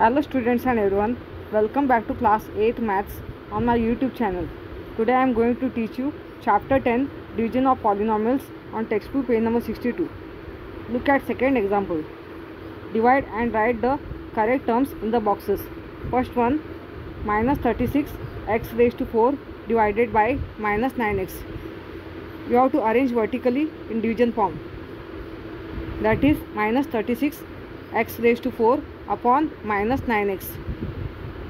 Hello students and everyone, welcome back to class 8 maths on my YouTube channel. Today I am going to teach you chapter 10 division of polynomials on textbook page number 62. Look at second example. Divide and write the correct terms in the boxes. First one, minus 36 x raised to 4 divided by minus 9x. You have to arrange vertically in division form. That is minus 36 x raised to 4 upon minus 9x.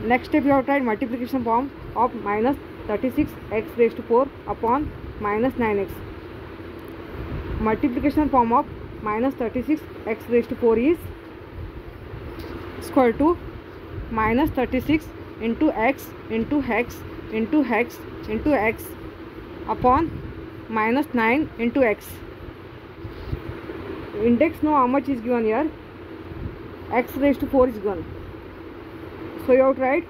Next step, you have to write multiplication form of minus 36 x raised to 4 upon minus 9x. Multiplication form of minus 36 x raised to 4 is equal to minus 36 into x into x into x into x upon minus 9 into x. Index know how much is given here. X raised to 4 is given. So you have to write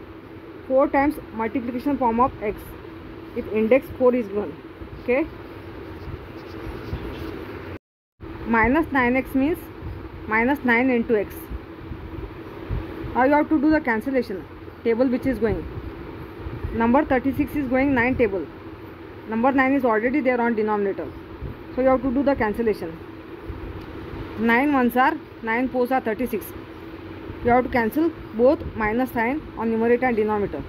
4 times multiplication form of x if index 4 is given. Okay. Minus 9x means minus 9 into x. Now you have to do the cancellation table which is going. Number 36 is going 9 table. Number 9 is already there on denominator. So you have to do the cancellation. 9 ones are 9 fours are 36. You have to cancel both minus sign on numerator and denominator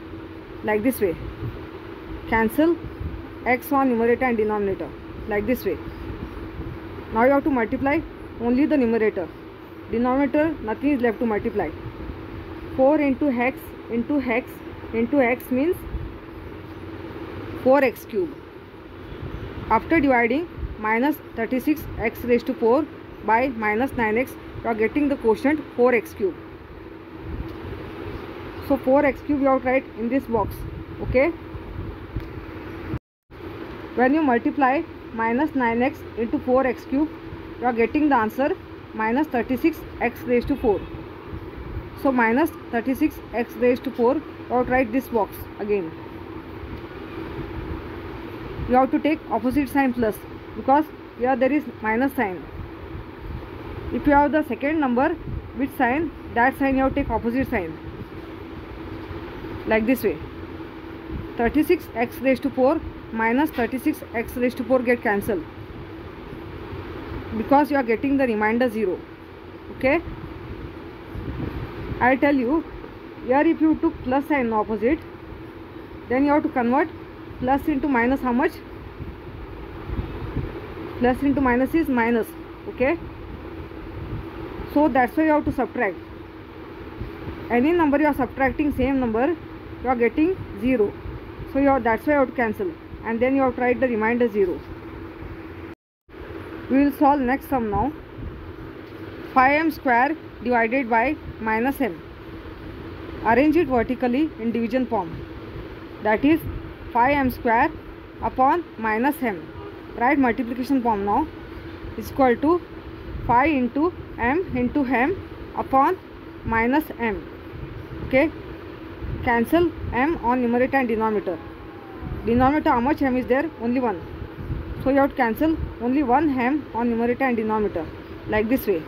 like this way. Cancel x on numerator and denominator like this way. Now you have to multiply only the numerator. Denominator nothing is left to multiply. 4 into x into x into x means 4x cube. After dividing minus 36 x raised to 4 by minus 9x, you are getting the quotient 4x cube. So 4x cube you have to write in this box. Okay. When you multiply minus 9x into 4x cube, you are getting the answer minus 36 x raised to 4. So minus 36 x raised to 4, you have to write this box again. You have to take opposite sign plus because here there is minus sign. If you have the second number with sign, that sign you have to take opposite sign. Like this way. 36 x raised to 4 minus 36 x raised to 4 get cancelled because you are getting the remainder 0. Okay. I tell you, here if you took plus sign opposite, then you have to convert plus into minus. How much? Plus into minus is minus. Okay. So that's why you have to subtract. Any number you are subtracting same number, you are getting 0. So that's why you have to cancel. And then you have to write the remainder 0. We will solve next sum now. 5m square divided by minus m. Arrange it vertically in division form. That is 5m square upon minus m. Write multiplication form now. Is equal to 5 into m upon minus m. Okay. Cancel m on numerator and denominator. Denominator how much m is there? Only 1. So you have to cancel only 1 m on numerator and denominator like this way.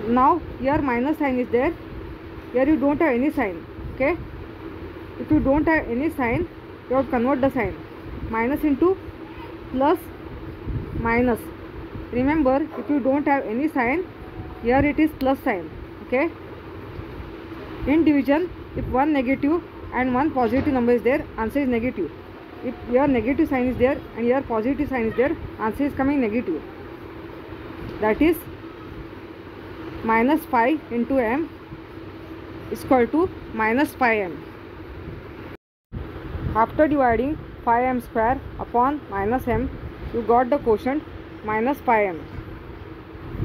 Now here minus sign is there. Here you don't have any sign. Okay. If you don't have any sign, you have to convert the sign. Minus into plus minus. Remember, if you don't have any sign, here it is plus sign. Okay. In division, if one negative and one positive number is there, answer is negative. If here negative sign is there and here positive sign is there, answer is coming negative. That is minus 5 into m is equal to minus 5m. After dividing 5m square upon minus m, you got the quotient minus 5m.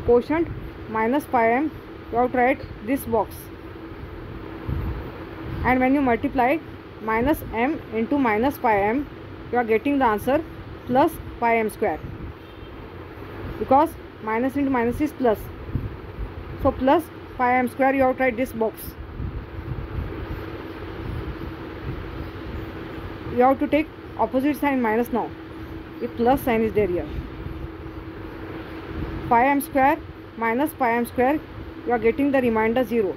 Quotient minus 5m, you have to write this box. And when you multiply minus m into minus 5m, you are getting the answer plus 5m square. Because minus into minus is plus. So plus 5m square, you have to write this box. You have to take opposite sign minus now. If plus sign is there here. 5m square minus 5m square you are getting the remainder 0.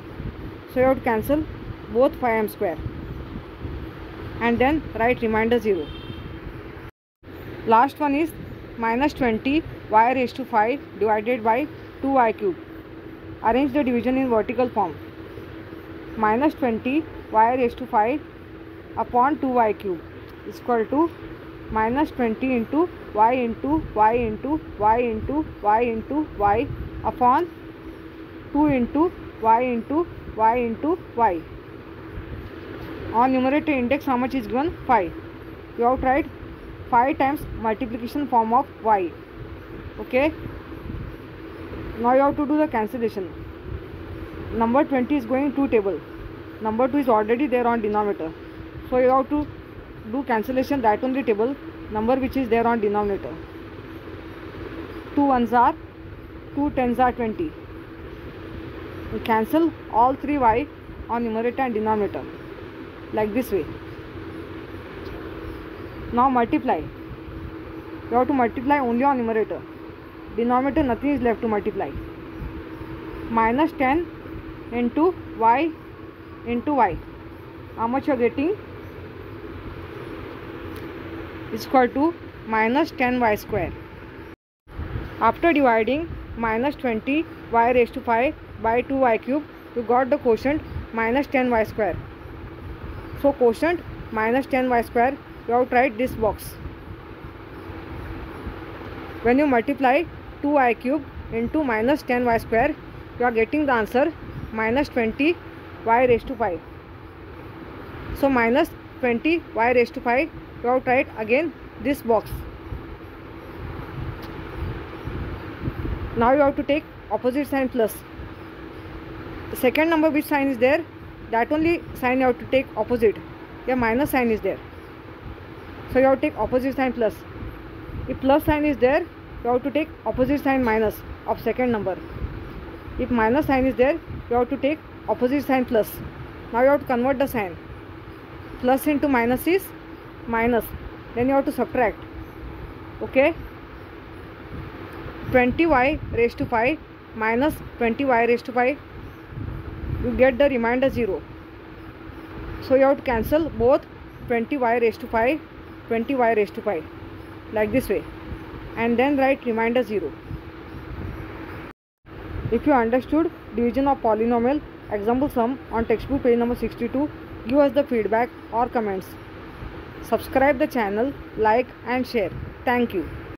So you have to cancel both 5m square and then write remainder 0. Last one is minus 20 y raised to 5 divided by 2y cube. Arrange the division in vertical form. Minus 20 y raised to 5 upon 2y cube is equal to minus 20 into y into y into y into y into y upon 2 into y into y into y. On numerator index how much is given? 5. You have to write 5 times multiplication form of y. Okay. Now you have to do the cancellation. Number 20 is going to table. Number 2 is already there on denominator. So you have to do cancellation that on the table, number which is there on denominator. 2 ones are 2 tens are 20. We cancel all 3 y on numerator and denominator like this way. Now multiply. You have to multiply only on numerator. Denominator nothing is left to multiply. Minus 10 into y into y. How much you are getting? Is equal to minus 10y square. After dividing minus 20 y raised to 5 by 2y cube, you got the quotient minus 10y square. So quotient minus 10y square, you have to write this box. When you multiply 2y cube into minus 10y square, you are getting the answer minus 20 y raised to 5. So minus 20 y raised to 5, you have to write again this box. Now you have to take opposite sign plus. The second number which sign is there, that only sign you have to take opposite. Yeah, minus sign is there. So you have to take opposite sign plus. If plus sign is there, you have to take opposite sign minus of second number. If minus sign is there, you have to take opposite sign plus. Now you have to convert the sign. Plus into minus is minus. Then you have to subtract. Okay. 20y raised to 5 minus 20y raised to 5. You get the remainder 0. So you have to cancel both 20y raised to 5, 20y raised to 5 like this way, and then write remainder 0. If you understood division of polynomial example sum on textbook page number 62, give us the feedback or comments. Subscribe the channel, like and share. Thank you.